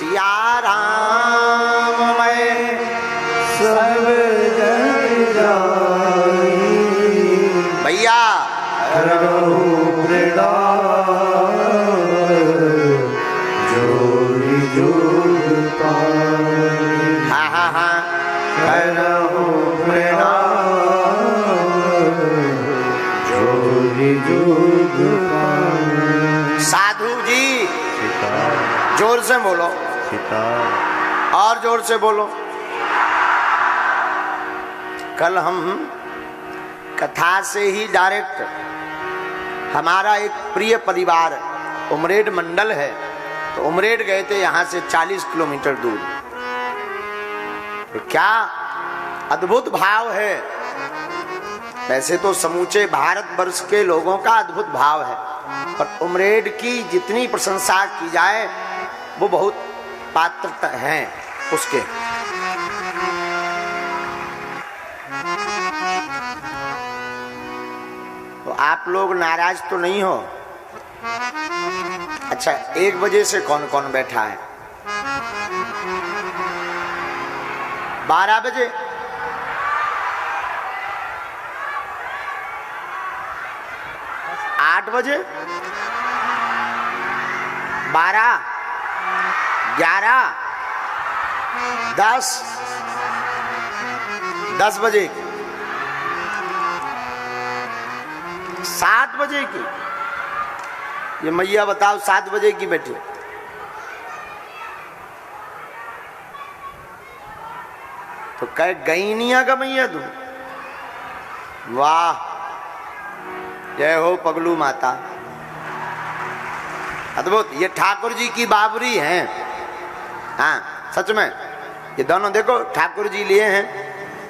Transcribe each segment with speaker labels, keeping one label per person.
Speaker 1: सिया राम मैं
Speaker 2: सब जग जाई
Speaker 1: भैया
Speaker 2: करहु प्रणाम जोड़ी जोग पाई।
Speaker 1: हाँ हाँ हाँ
Speaker 2: करहु प्रणाम जोड़ी जोग पाई।
Speaker 1: साधु जी जोर से बोलो, और जोर से बोलो। कल हम कथा से ही डायरेक्ट, हमारा एक प्रिय परिवार उमरेड मंडल है, तो उमरेड गए थे यहाँ से 40 किलोमीटर दूर। तो क्या अद्भुत भाव है। वैसे तो समूचे भारतवर्ष के लोगों का अद्भुत भाव है, पर उमरेड की जितनी प्रशंसा की जाए वो बहुत पात्र हैं उसके। तो आप लोग नाराज तो नहीं हो? अच्छा, 1 बजे से कौन कौन बैठा है? 12 बजे? 8 बजे? 12, 11, 10, 10 बजे की, 7 बजे की? ये मैया बताओ, 7 बजे की बैठी? तो कह गईनिया का मैया तुम? वाह, जय हो पगलू माता, अद्भुत। ये ठाकुर जी की बाबरी हैं। हाँ सच में, ये दोनों देखो ठाकुर जी लिए हैं,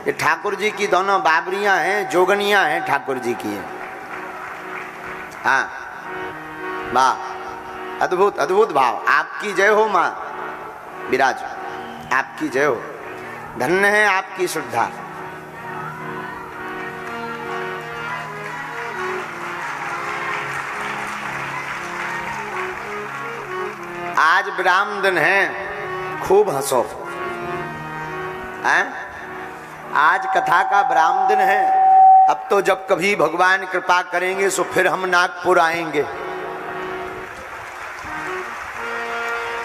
Speaker 1: ये ठाकुर जी की दोनों बाबरियां हैं, जोगनियां हैं ठाकुर जी की हैं। हाँ वाह, अद्भुत अद्भुत भाव। आपकी जय हो माँ विराज, आपकी जय हो। धन्य है आपकी श्रद्धा। आज विराम दिन है, खूब हंसो। हैं? आज कथा का विराम दिन है। अब तो जब कभी भगवान कृपा करेंगे सो फिर हम नागपुर आएंगे।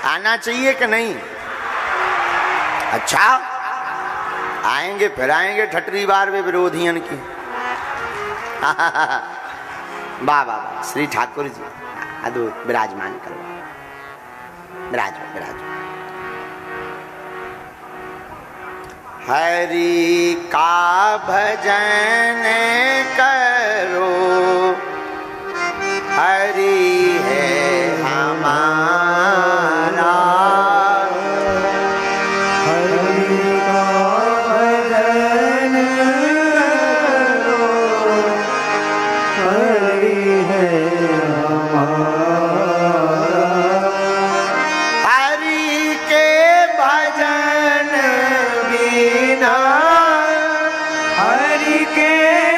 Speaker 1: आना चाहिए कि नहीं? अच्छा, आएंगे, फिर आएंगे ठटरी बार वे विरोधियन की। वाह वाह वाह, श्री ठाकुर जी अद्भुत, विराजमान करो, विराज विराज। हरि का भजन करो, हरि है हमारा।
Speaker 2: हरि का भजन करो, हरि है हमारा।
Speaker 1: हरि के भजन बिना,
Speaker 2: हरि के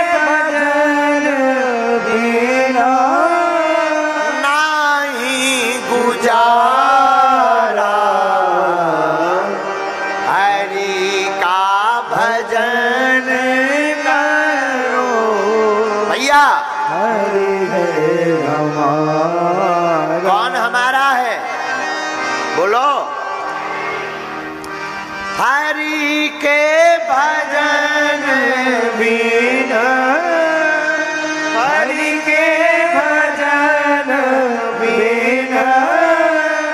Speaker 2: भजन बिना
Speaker 1: नाही गुजारा। हरि का भजन करो भैया।
Speaker 2: हरि है हमारा।
Speaker 1: कौन हमारा है? बोलो। हरि के भजन
Speaker 2: बिना, हरि के भजन बिना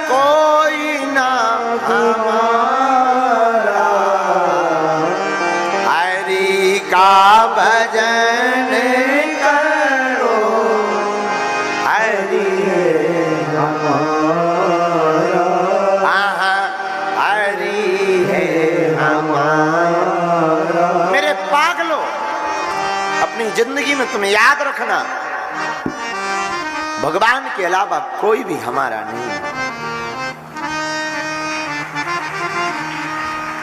Speaker 1: कोई ना
Speaker 2: हमारा।
Speaker 1: हरि का भजन करो, हरि
Speaker 2: है हमारा।
Speaker 1: हरि है हमारा। मेरे पागलों, अपनी जिंदगी में तुम्हें याद रखना, भगवान के अलावा कोई भी हमारा नहीं है,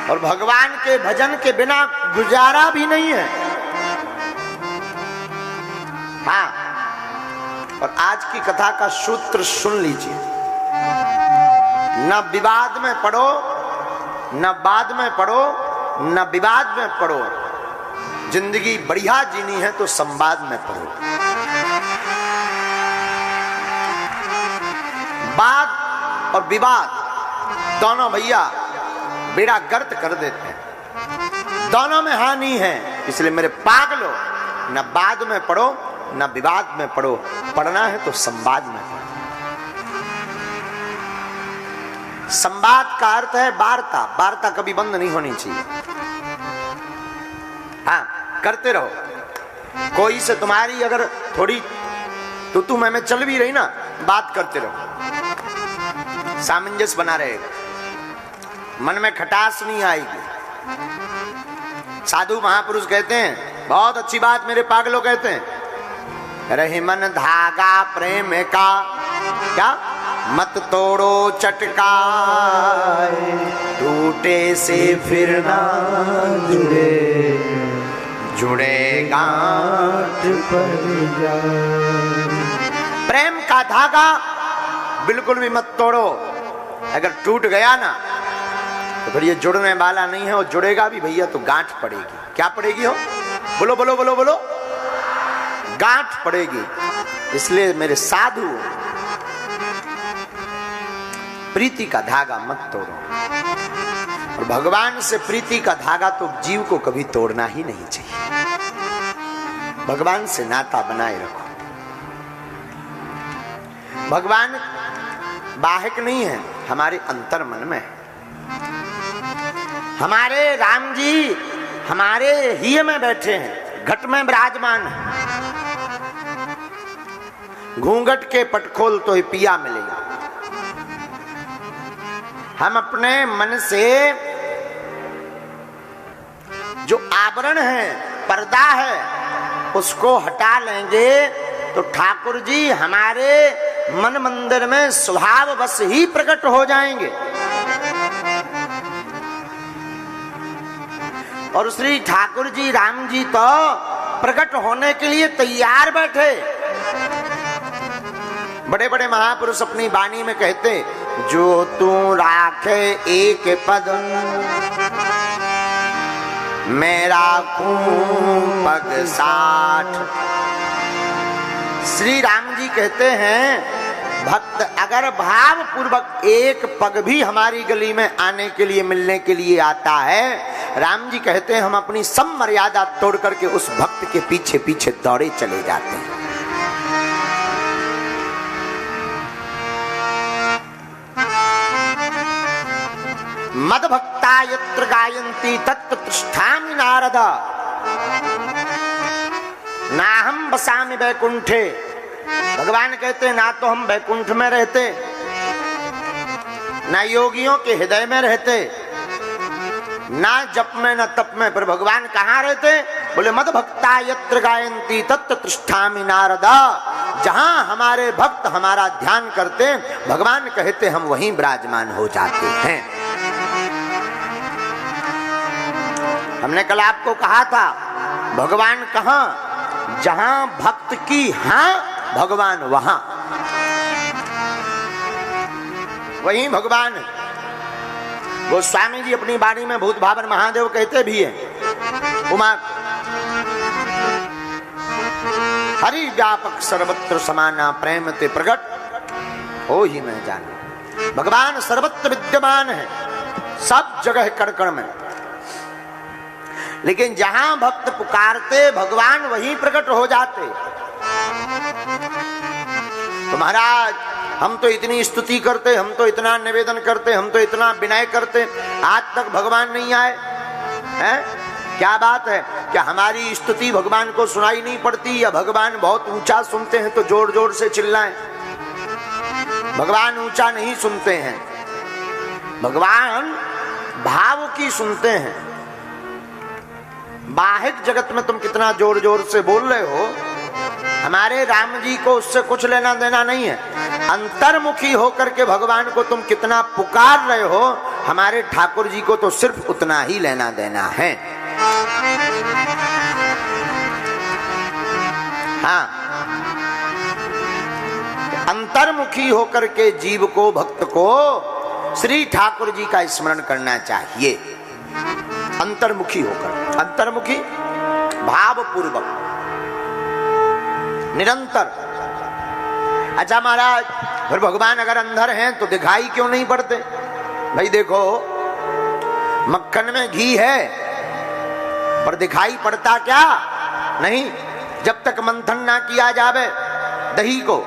Speaker 1: और भगवान के भजन के बिना गुजारा भी नहीं है। हाँ, और आज की कथा का सूत्र सुन लीजिए। न विवाद में पड़ो, न बाद में पड़ो, न विवाद में पड़ो। जिंदगी बढ़िया जीनी है तो संवाद में पड़ो। वाद और विवाद दोनों भैया बेड़ा गर्क कर देते हैं, दोनों में हानि है। इसलिए मेरे पागलो, न बाद में पढ़ो न विवाद में पढ़ो, पढ़ना है तो संवाद में पढ़ो। संवाद का अर्थ है वार्ता। वार्ता कभी बंद नहीं होनी चाहिए। हाँ, करते रहो। कोई से तुम्हारी अगर थोड़ी तू मैं चल भी रही ना, बात करते रहो, सामंजस्य बना रहेगा, मन में खटास नहीं आएगी। साधु महापुरुष कहते हैं, बहुत अच्छी बात मेरे पागलों कहते हैं, रहे मन धागा प्रेम का, क्या मत तोड़ो चटका, टूटे से फिर ना
Speaker 2: जुड़े
Speaker 1: जुड़े गांठ
Speaker 2: पर जाए।
Speaker 1: प्रेम का धागा बिल्कुल भी मत तोड़ो। अगर टूट गया ना तो फिर ये जुड़ने वाला नहीं है, और जुड़ेगा भी भैया तो गांठ पड़ेगी। क्या पड़ेगी हो? बोलो बोलो बोलो बोलो, गांठ पड़ेगी। इसलिए मेरे साधु, प्रीति का धागा मत तोड़ो। और भगवान से प्रीति का धागा तो जीव को कभी तोड़ना ही नहीं चाहिए। भगवान से नाता बनाए रखो। भगवान बाहिक नहीं है, हमारे अंतर मन में है। हमारे राम जी हमारे हिय में बैठे हैं, घट में विराजमान है। घूंघट के पटखोल तो ही पिया मिलेगा। हम अपने मन से जो आवरण है, पर्दा है, उसको हटा लेंगे तो ठाकुर जी हमारे मन मंदिर में स्वभाव बस ही प्रकट हो जाएंगे। और श्री ठाकुर जी राम जी तो प्रकट होने के लिए तैयार बैठे। बड़े बड़े महापुरुष अपनी वाणी में कहते, जो तू राखे एक पद, मैं राखूं पग 60। श्री राम जी कहते हैं, भक्त अगर भाव पूर्वक एक पग भी हमारी गली में आने के लिए, मिलने के लिए आता है, राम जी कहते हैं हम अपनी सब मर्यादा तोड़ करके उस भक्त के पीछे पीछे दौड़े चले जाते हैं। मद भक्ता यत्र गायन्ति तत्र तिष्ठामि नारद, नाहं बसामि वैकुंठे। भगवान कहते ना तो हम वैकुंठ में रहते, ना योगियों के हृदय में रहते, ना जप में न तप में, पर भगवान कहाँ रहते? बोले मद भक्ता यत्र गायन्ति तत्र तिष्ठामि नारद। जहां हमारे भक्त हमारा ध्यान करते, भगवान कहते हम वहीं विराजमान हो जाते हैं। हमने कल आपको कहा था, भगवान कहाँ? जहां भक्त की हाँ, भगवान वहां, वहीं भगवान। गोस्वामी जी अपनी वाणी में भूत भावन महादेव कहते भी हैं, उमा हरि व्यापक सर्वत्र समाना, प्रेम ते प्रगट हो ही मैं जाने। भगवान सर्वत्र विद्यमान है, सब जगह कण कण में। लेकिन जहां भक्त पुकारते, भगवान वहीं प्रकट हो जाते। तो महाराज हम तो इतनी स्तुति करते, हम तो इतना निवेदन करते, हम तो इतना विनय करते, आज तक भगवान नहीं आए हैं? क्या बात है? क्या हमारी स्तुति भगवान को सुनाई नहीं पड़ती? या भगवान बहुत ऊंचा सुनते हैं तो जोर जोर से चिल्लाएं? भगवान ऊंचा नहीं सुनते हैं, भगवान भाव की सुनते हैं। बाहिक जगत में तुम कितना जोर जोर से बोल रहे हो, हमारे राम जी को उससे कुछ लेना देना नहीं है। अंतर्मुखी होकर के भगवान को तुम कितना पुकार रहे हो, हमारे ठाकुर जी को तो सिर्फ उतना ही लेना देना है। हाँ, अंतर्मुखी होकर के जीव को, भक्त को श्री ठाकुर जी का स्मरण करना चाहिए, अंतर्मुखी होकर, अंतर्मुखी भावपूर्वक निरंतर। अच्छा महाराज, फिर भगवान अगर अंदर हैं तो दिखाई क्यों नहीं पड़ते? भाई देखो, मक्खन में घी है पर दिखाई पड़ता क्या नहीं, जब तक मंथन ना किया जावे दही को,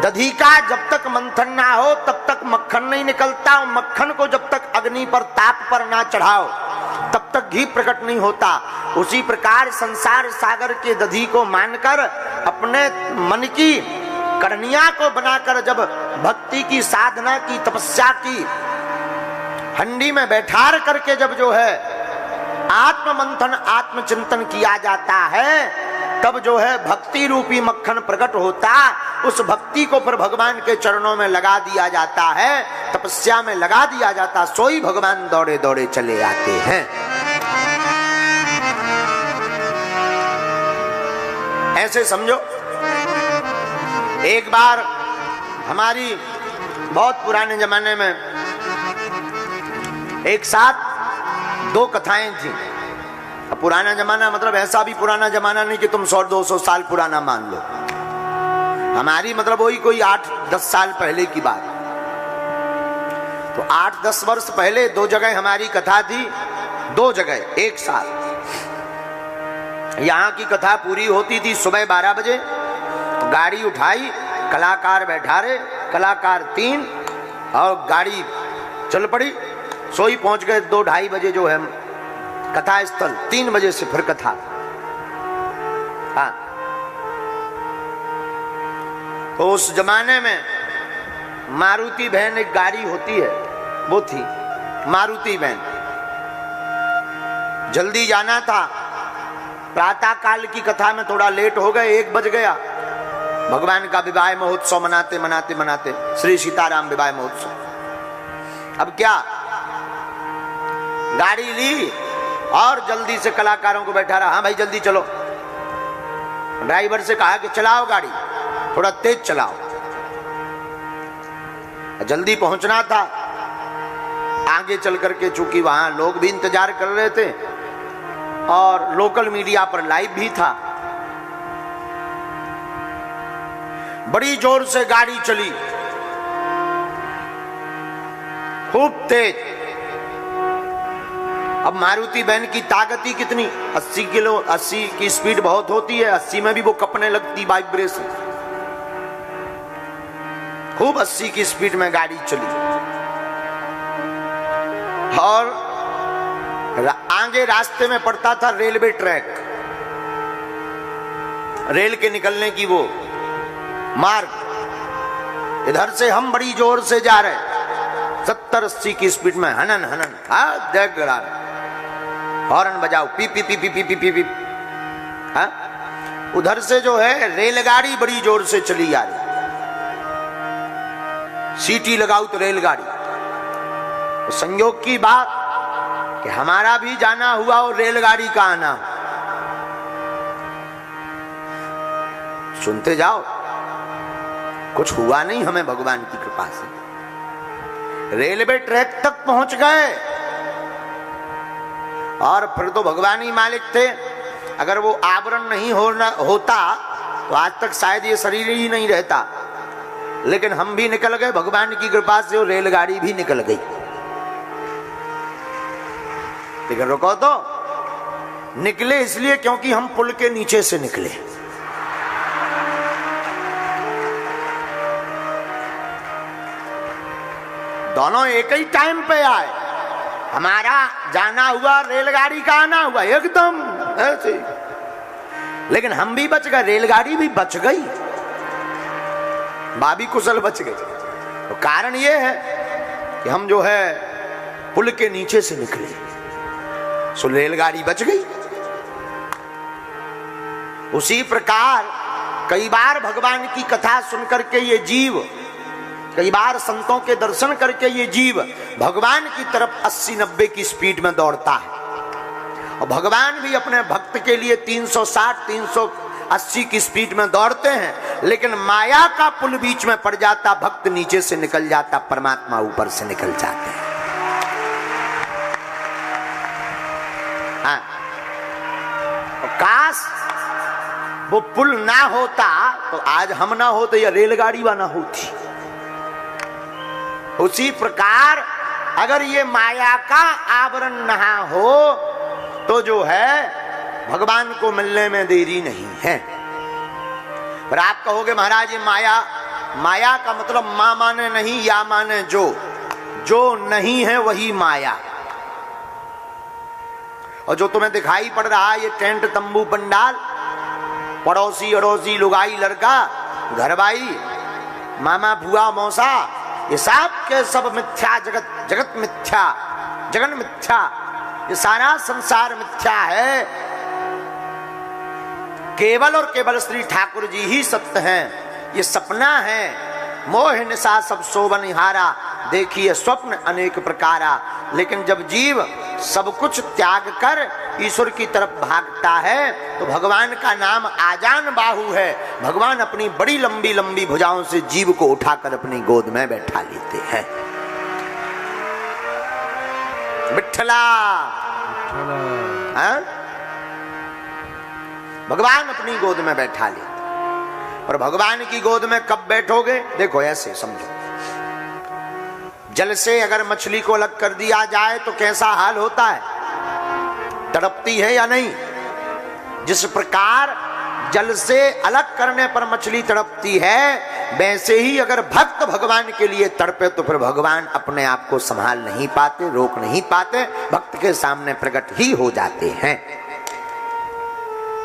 Speaker 1: दधी का जब तक मंथन ना हो तब तक मक्खन नहीं निकलता। मक्खन को जब तक अग्नि पर, ताप पर ना चढ़ाओ तब तक घी प्रकट नहीं होता। उसी प्रकार संसार सागर के दधी को मानकर अपने मन की करनिया को बनाकर जब भक्ति की साधना की, तपस्या की हंडी में बैठार करके जब जो है आत्म मंथन, आत्मचिंतन किया जाता है, तब जो है भक्ति रूपी मक्खन प्रकट होता। उस भक्ति को फिर भगवान के चरणों में लगा दिया जाता है, तपस्या में लगा दिया जाता, सोई भगवान दौड़े दौड़े चले आते हैं। ऐसे समझो, एक बार हमारी बहुत पुराने जमाने में एक साथ दो कथाएं थी। पुराना जमाना मतलब ऐसा भी पुराना जमाना नहीं कि तुम 100-200 साल पुराना मान लो, हमारी मतलब वही कोई 8-10 साल पहले की बात। तो 8-10 वर्ष पहले दो जगह हमारी कथा थी, दो जगह एक साथ। यहाँ की कथा पूरी होती थी सुबह 12 बजे, गाड़ी उठाई, कलाकार बैठा रहे, कलाकार 3, और गाड़ी चल पड़ी। सोई पहुंच गए 2-2:30 बजे जो है कथा स्थल, 3 बजे से फिर कथा। हाँ, तो उस जमाने में मारुति वैन एक गाड़ी होती है, वो थी मारुति वैन। जल्दी जाना था, प्रातः काल की कथा में थोड़ा लेट हो गए, 1 बज गया। भगवान का विवाह महोत्सव मनाते मनाते मनाते, श्री सीताराम विवाह महोत्सव। अब क्या, गाड़ी ली और जल्दी से कलाकारों को बैठा रहा। हाँ भाई जल्दी चलो। ड्राइवर से कहा कि चलाओ गाड़ी, थोड़ा तेज चलाओ, जल्दी पहुंचना था। आगे चल करके, चूंकि वहां लोग भी इंतजार कर रहे थे और लोकल मीडिया पर लाइव भी था, बड़ी जोर से गाड़ी चली, खूब तेज। अब मारुति वैन की ताकत ही कितनी, 80 किलो, 80 की स्पीड बहुत होती है, 80 में भी वो कपने लगती वाइब्रेशन। खूब 80 की स्पीड में गाड़ी चली और आगे रास्ते में पड़ता था रेलवे ट्रैक, रेल के निकलने की वो मार्ग। इधर से हम बड़ी जोर से जा रहे, 70-80 की स्पीड में, हनन हनन, हाँ देख रहा, हॉर्न बजाओ, P P P P P P P P. हाँ, उधर से जो है रेलगाड़ी बड़ी जोर से चली आ रही, सीटी लगाओ तो रेलगाड़ी। तो संयोग की बात कि हमारा भी जाना हुआ और रेलगाड़ी का आना। सुनते जाओ, कुछ हुआ नहीं हमें भगवान की कृपा से। रेलवे ट्रैक तक पहुंच गए और फिर तो भगवान ही मालिक थे। अगर वो आवरण नहीं होता तो आज तक शायद ये शरीर ही नहीं रहता। लेकिन हम भी निकल गए भगवान की कृपा से, और रेलगाड़ी भी निकल गई। लेकिन रुको तो, निकले इसलिए क्योंकि हम पुल के नीचे से निकले। दोनों एक ही टाइम पे आए, हमारा जाना हुआ, रेलगाड़ी का आना हुआ, एकदम ऐसे। लेकिन हम भी बच गए, रेलगाड़ी भी बच गई, भाभी कुशल बच गई। तो कारण ये है कि हम जो है पुल के नीचे से निकले, सो रेलगाड़ी बच गई। उसी प्रकार कई बार भगवान की कथा सुन करके ये जीव, कई बार संतों के दर्शन करके ये जीव भगवान की तरफ 80-90 की स्पीड में दौड़ता है। और भगवान भी अपने भक्त के लिए 360, 80 की स्पीड में दौड़ते हैं, लेकिन माया का पुल बीच में पड़ जाता, भक्त नीचे से निकल जाता, परमात्मा ऊपर से निकल जाते हैं। हाँ, काश वो पुल ना होता तो आज हम ना होते या रेलगाड़ी ना होती। उसी प्रकार अगर ये माया का आवरण ना हो तो जो है भगवान को मिलने में देरी नहीं है। पर आप कहोगे महाराज ये माया का मतलब मां माने नहीं, या माने जो नहीं है वही माया। और जो तुम्हें दिखाई पड़ रहा है ये टेंट तंबू पंडाल, पड़ोसी अड़ोसी लुगाई लड़का घरवाई मामा बुआ मौसा, ये सब के सब मिथ्या, जगत मिथ्या, जगन मिथ्या, ये सारा संसार मिथ्या है। केवल और केवल श्री ठाकुर जी ही सत्य हैं। ये सपना है, मोह निशा सब सोबनिहारा, देखिए स्वप्न अनेक प्रकारा। लेकिन जब जीव सब कुछ त्याग कर ईश्वर की तरफ भागता है तो भगवान का नाम आजान बाहु है। भगवान अपनी बड़ी लंबी लंबी भुजाओं से जीव को उठाकर अपनी गोद में बैठा लेते हैं। विठ्ठला, भगवान अपनी गोद में बैठा लेते। और भगवान की गोद में कब बैठोगे? देखो ऐसे समझो, जल से अगर मछली को अलग कर दिया जाए तो कैसा हाल होता है? तड़पती है या नहीं? जिस प्रकार जल से अलग करने पर मछली तड़पती है, वैसे ही अगर भक्त भगवान के लिए तड़पे तो फिर भगवान अपने आप को संभाल नहीं पाते, रोक नहीं पाते, भक्त के सामने प्रकट ही हो जाते हैं।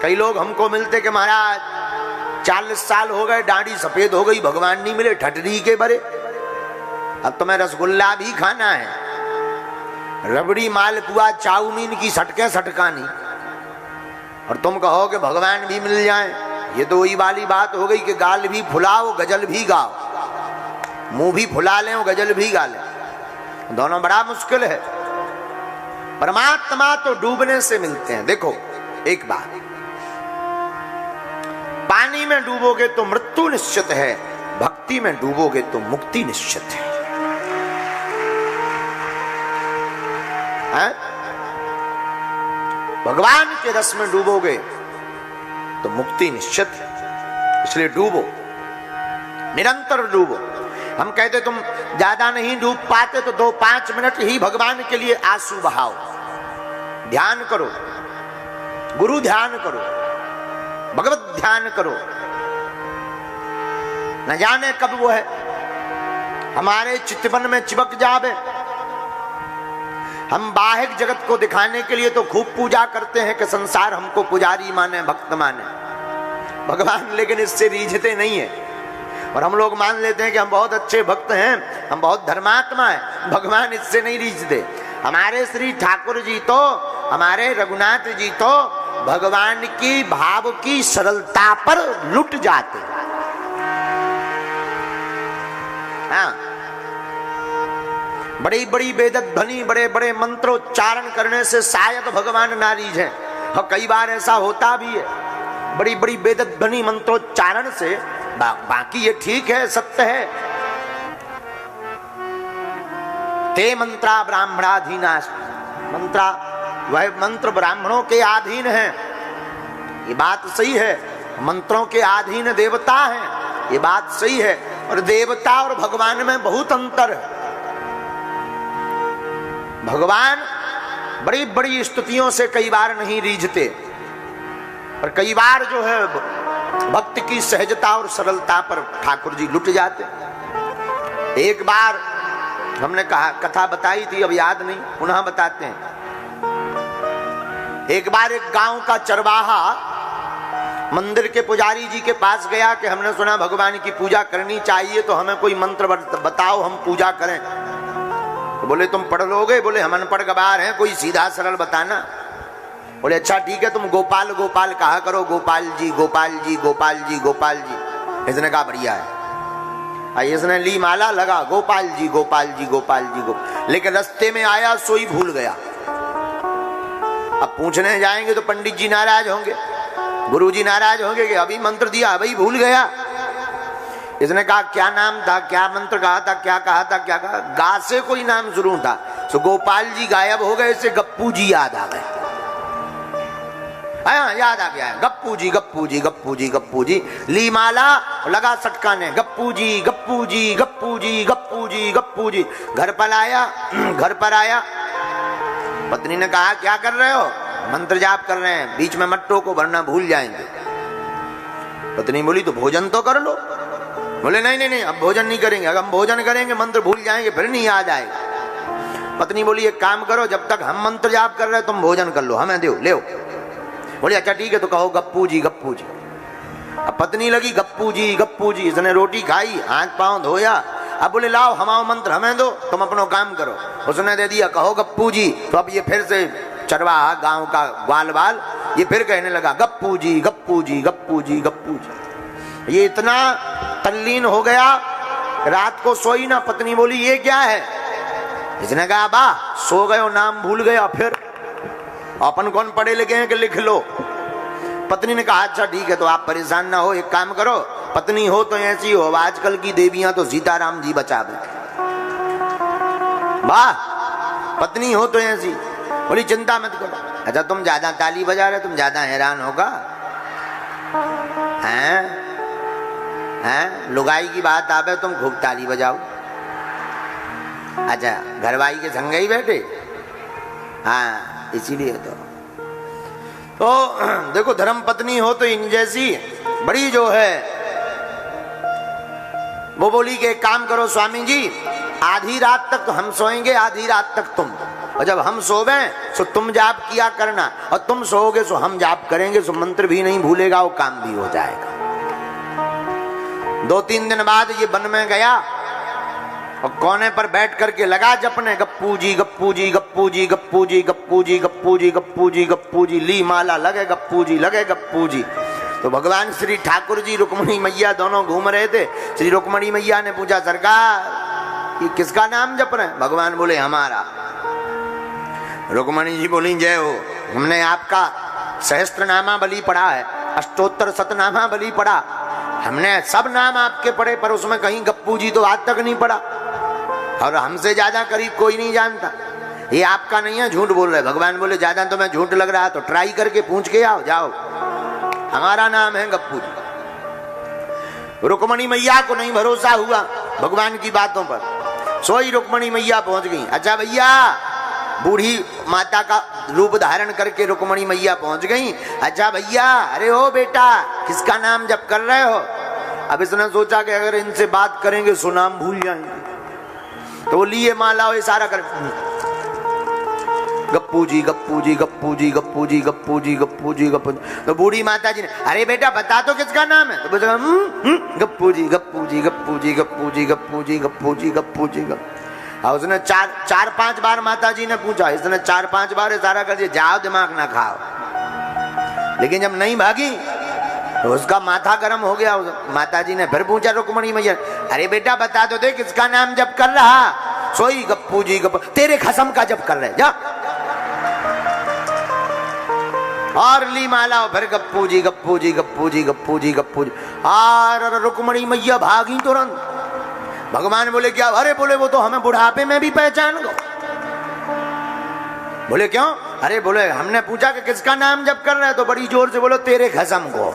Speaker 1: कई लोग हमको मिलते कि महाराज 40 साल हो गए, दाढ़ी सफेद हो गई, भगवान नहीं मिले, ठटरी के बरे। अब तुम्हें रसगुल्ला भी खाना है, रबड़ी मालपुआ चाउमीन की सटके सटकानी, और तुम कहो कि भगवान भी मिल जाए। ये तो वही वाली बात हो गई कि गाल भी फुलाओ गजल भी गाओ, मुंह भी फुला लें गजल भी गा लें, दोनों बड़ा मुश्किल है। परमात्मा तो डूबने से मिलते हैं। देखो एक बात, पानी में डूबोगे तो मृत्यु निश्चित है, भक्ति में डूबोगे तो मुक्ति निश्चित है। भगवान के रस में डूबोगे तो मुक्ति निश्चित है, इसलिए डूबो, निरंतर डूबो। हम कहते तुम ज्यादा नहीं डूब पाते तो 2-5 मिनट ही भगवान के लिए आंसू बहाओ, ध्यान करो, गुरु ध्यान करो, भगवत ध्यान करो। न जाने कब वो है हमारे चितवन में चिपक जावे। हम बाहिक जगत को दिखाने के लिए तो खूब पूजा करते हैं कि संसार हमको पुजारी माने, भक्त माने, भगवान लेकिन इससे रीझते नहीं है। और हम लोग मान लेते हैं कि हम बहुत अच्छे भक्त हैं, हम बहुत धर्मात्मा हैं, भगवान इससे नहीं रीझते। हमारे श्री ठाकुर जी तो, हमारे रघुनाथ जी तो भगवान की भाव की सरलता पर लुट जाते। हाँ, बड़ी बड़ी वेदत ध्वनि, बड़े बड़े मंत्रोच्चारण करने से शायद भगवान नारीज है, और कई बार ऐसा होता भी है। बड़ी बड़ी वेदत ध्वनि मंत्रोच्चारण से बाकी ये ठीक है, सत्य है। ते मंत्रा ब्राह्मणाधीना, मंत्रा वह मंत्र ब्राह्मणों के अधीन है, ये बात सही है। मंत्रों के अधीन देवता हैं, ये बात सही है। और देवता और भगवान में बहुत अंतर है। भगवान बड़ी बड़ी स्तुतियों से कई बार नहीं रीझते, पर कई बार जो है भक्त की सहजता और सरलता पर ठाकुर जी लुट जाते। एक बार हमने कहा, कथा बताई थी, अब याद नहीं, पुनः बताते हैं। एक बार एक गांव का चरवाहा मंदिर के पुजारी जी के पास गया कि हमने सुना भगवान की पूजा करनी चाहिए, तो हमें कोई मंत्र बताओ, हम पूजा करें। तो बोले तुम पढ़ लोगे? बोले हम अनपढ़ गवार हैं, कोई सीधा सरल बताना। बोले अच्छा ठीक है, तुम गोपाल गोपाल कहा करो, गोपाल जी गोपाल जी गोपाल जी गोपाल जी। इसने कहा बढ़िया है। इसने ली माला, लगा गोपाल जी गोपाल जी गोपाल जी गोपाल, लेकिन रास्ते में आया सोई भूल गया। अब पूछने जाएंगे तो पंडित जी नाराज होंगे, गुरुजी नाराज हो गए कि अभी मंत्र दिया अभी भूल गया। इसने कहा क्या नाम था, क्या मंत्र कहा था, क्या कहा था, क्या कहा, गा से कोई नाम शुरू था। तो गोपाल जी गायब हो गए, इससे गप्पू जी याद आ गए। याद आ गया, गप्पू जी गप्पू जी गप्पू जी गप्पू जी, ली माला लगा सटकाने, गप्पू जी गप्पू जी गप्पू जी गप्पू जी गप्पू जी। घर पर आया, पत्नी ने कहा क्या कर रहे हो? मंत्र जाप कर रहे हैं, बीच में मट्टों को भरना भूल जाएंगे। पत्नी बोली तो भोजन तो कर लो। बोले नहीं, अब भोजन नहीं करेंगे, अगर हम भोजन करेंगे मंत्र भूल जाएंगे, फिर नहीं याद आएगा। पत्नी बोली एक काम करो, जब तक हम मंत्र जाप कर रहे हैं तुम भोजन कर लो, हमें दो, ले। बोले अच्छा ठीक है, तो कहो गप्पू जी गप्पू जी। अब पत्नी लगी गप्पू जी गप्पू जी, इसने रोटी खाई, हाथ पांव धोया। अब बोले लाओ हमाओ मंत्र हमें दो, तुम अपनो काम करो। उसने दे दिया, कहो गप्पू जी। तो अब ये फिर से चरवाहा गांव का ग्वाल बाल ये फिर कहने लगा गप्पू जी गप्पू जी गप्पू जी गप्पू जी। ये इतना तल्लीन हो गया, रात को सोई ना। पत्नी बोली ये क्या है? इसने कहा बा सो गए, नाम भूल गया, फिर अपन कौन पढ़े लिखे हैं कि लिख लो। पत्नी ने कहा अच्छा ठीक है, तो आप परेशान ना हो, एक काम करो, पत्नी हो तो ऐसी हो, आजकल की देवियां तो सीताराम जी बचा दे। वाह, पत्नी हो तो ऐसी। बोली चिंता मत करो। अच्छा तुम ज्यादा ताली बजा रहे, तुम ज्यादा हैरान होगा हैं? लुगाई की बात आवे तुम खूब ताली बजाओ। अच्छा घरवाई के संग ही बैठे, हाँ इसीलिए तो देखो धर्म पत्नी हो तो इन जैसी बड़ी जो है। वो बोली कि एक काम करो स्वामी जी, आधी रात तक तो हम सोएंगे, आधी रात तक तुम, और जब हम सोवे तो तुम जाप किया करना, और तुम सोओगे तो हम जाप करेंगे, तो मंत्र भी नहीं भूलेगा, वो काम भी हो जाएगा। 2-3 दिन बाद ये वन में गया और कोने पर बैठ करके लगा जपने गप्पू जी गप्पू जी गप्पू जी गप्पू जी गप्पू जी गप्पू जी गप्पू जी गप्पू जी, ली माला लगे गप्पू जी लगे गप्पू जी। तो भगवान श्री ठाकुर जी रुक्मणी मैया दोनों घूम रहे थे। श्री रुक्मणी मैया ने पूछा सरकार ये किसका नाम जप रहे हैं? भगवान बोले हमारा। रुक्मणी जी बोली जय हो, हमने आपका सहस्त्रनामा बलि पढ़ा है, अष्टोत्तर शतनामा बलि पढ़ा, हमने सब नाम आपके पढ़े, पर उसमें कहीं गप्पू जी तो आज तक नहीं पढ़ा, और हमसे ज्यादा करीब कोई नहीं जानता। ये आपका नहीं है, झूठ बोल रहे। भगवान बोले ज्यादा तो मैं झूठ लग रहा तो ट्राई करके पूछ के आओ, जाओ, हमारा नाम है गप्पू जी। रुक्मणी मैया को नहीं भरोसा हुआ भगवान की बातों पर, सोई रुक्मणी मैया पहुंच गई। अच्छा भैया, बूढ़ी माता का रूप धारण करके रुक्मणी मैया पहुंच गई। अच्छा भैया, अरे ओ बेटा किसका नाम जप कर रहे हो? अब इसने सोचा कि अगर इनसे बात करेंगे सो नाम भूल जाएंगे, तो लिए माला इशारा कर गप्पू जी गप्पू जी गप्पू जी गप्पू जी गप्पू जी गप्पू जी गप्पू। तो बूढ़ी माता जी ने अरे बेटा बता तो किसका नाम है? तो बोला गप्पू जी गप्पू जी गप्पू जी गप्पू जी गप्पू जी गप्पू जी गप्पू जी गप्पू। और उसने 4-5 बार माता जी ने पूछा, इसने 4-5 बार इशारा कर दिया जाओ दिमाग ना खाओ। लेकिन जब नहीं भागी तो उसका माथा गर्म हो गया। माता जी ने फिर पूछा रुक्मणी मैया, अरे बेटा बता तो दे किसका नाम जप कर रहा? सोई गप्पू जी गप्पू, तेरे खसम का जप कर रहे जा। और ली माला और फिर गप्पू जी गप्पू जी गप्पू जी गप्पू जी गप्पू जी। और रुक्मणी मैया भागी तुरंत। भगवान बोले क्या? अरे बोले वो तो हमें बुढ़ापे में भी पहचान गो। बोले क्यों? अरे बोले हमने पूछा कि किसका नाम जप कर रहे हैं, तो बड़ी जोर से बोलो तेरे खसम को।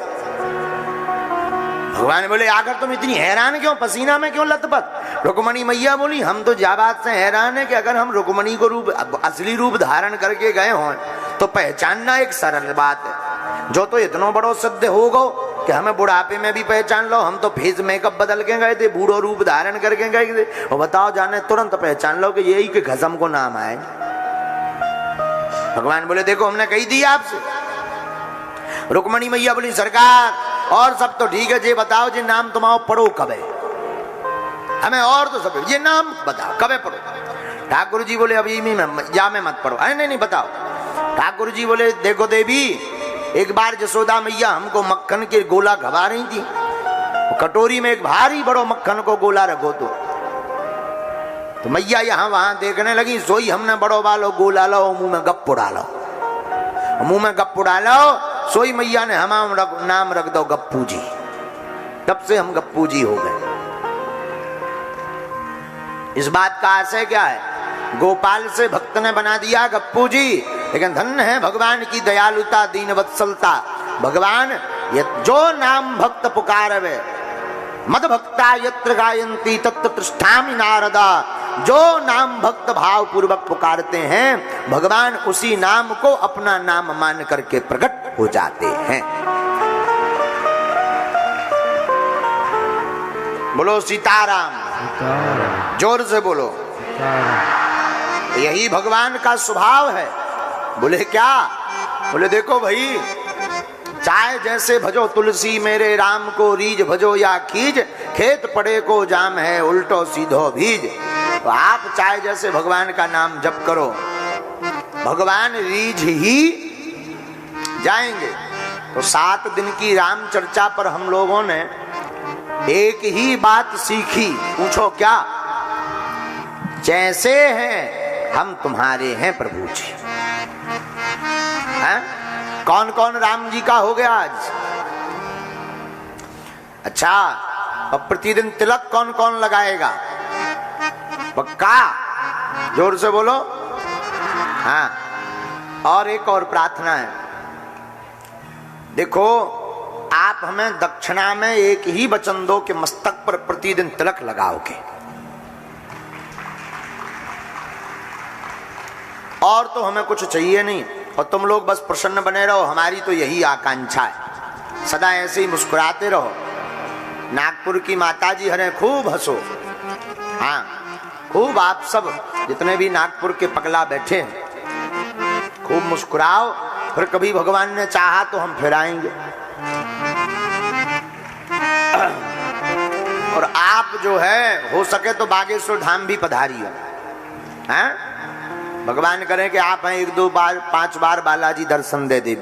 Speaker 1: भगवान बोले आकर तुम इतनी हैरान क्यों, पसीना में क्यों लथपथ? रुक्मणी मैया बोली हम तो जा बात से हैरान है कि अगर हम रुक्मणी को रूप असली रूप धारण करके गए हों तो पहचानना एक सरल बात है। जो तो इतना बड़ो सिद्ध हो गो कि हमें बुढ़ापे में भी पहचान लो। हम तो फेस मेकअप बदल के गए थे, बूढ़ो रूप धारण करके गए थे, और बताओ जाने तुरंत पहचान लो कि यही के खसम को नाम आए। भगवान बोले देखो हमने कही दी आपसे। रुक्मणी मैया बोली सरकार और सब तो ठीक है, जे बताओ जे नाम तुम्हारा पढ़ो कबे, हमें और तो सब ये नाम बताओ कबे पढ़ो। ठाकुर जी बोले अभी जा में मत पढ़ो। अरे नहीं बताओ। ठाकुर जी बोले देखो देवी, एक बार जसोदा मैया हमको मक्खन के गोला खवा रही थी, कटोरी में एक भारी बड़ो मक्खन को गोला रखो तो मैया यहाँ वहां देखने लगी। सोई हमने बड़ो वालो गोला लो, मुंह में गप्पू डालो, मुंह में गप्पू डालो सोई मैया ने हमारा नाम रख दो गप्पू जी। तब से हम गप्पू जी हो गए। इस बात का आशय क्या है? गोपाल से भक्त ने बना दिया गप्पू जी, लेकिन धन्य है भगवान की दयालुता, दीन वत्सलता। भगवान ये जो नाम भक्त पुकारवे, मद भक्ता यत्र गायन्ति तत्र तिष्ठामि नारदा। जो नाम भक्त भाव पूर्वक पुकारते हैं, भगवान उसी नाम को अपना नाम मान करके प्रकट हो जाते हैं। बोलो सीताराम, जोर से बोलो। यही भगवान का स्वभाव है। बोले क्या? बोले देखो भाई, चाहे जैसे भजो तुलसी मेरे राम को, रीज भजो या खीज, खेत पड़े को जाम है उल्टो सीधो भीज। तो आप चाहे जैसे भगवान का नाम जप करो, भगवान रीझ ही जाएंगे। तो 7 दिन की राम चर्चा पर हम लोगों ने एक ही बात सीखी। पूछो क्या? जैसे हैं हम तुम्हारे हैं प्रभु जी। हैं? कौन कौन राम जी का हो गया आज? अच्छा, अब प्रतिदिन तिलक कौन कौन लगाएगा? पक्का? जोर से बोलो। हाँ, और एक और प्रार्थना है। देखो, आप हमें दक्षिणा में एक ही वचन दो कि मस्तक पर प्रतिदिन तिलक लगाओगे, और तो हमें कुछ चाहिए नहीं। और तुम लोग बस प्रसन्न बने रहो, हमारी तो यही आकांक्षा है। सदा ऐसे ही मुस्कुराते रहो। नागपुर की माताजी हरे खूब हंसो। हाँ, खूब आप सब जितने भी नागपुर के पगला बैठे हैं, खूब मुस्कुराओ। फिर कभी भगवान ने चाहा तो हम फिर आएंगे। और आप जो है, हो सके तो बागेश्वर धाम भी पधारिए। हैं? भगवान करे कि आप हैं 1, 2 बार 5 बार बालाजी दर्शन दे दे।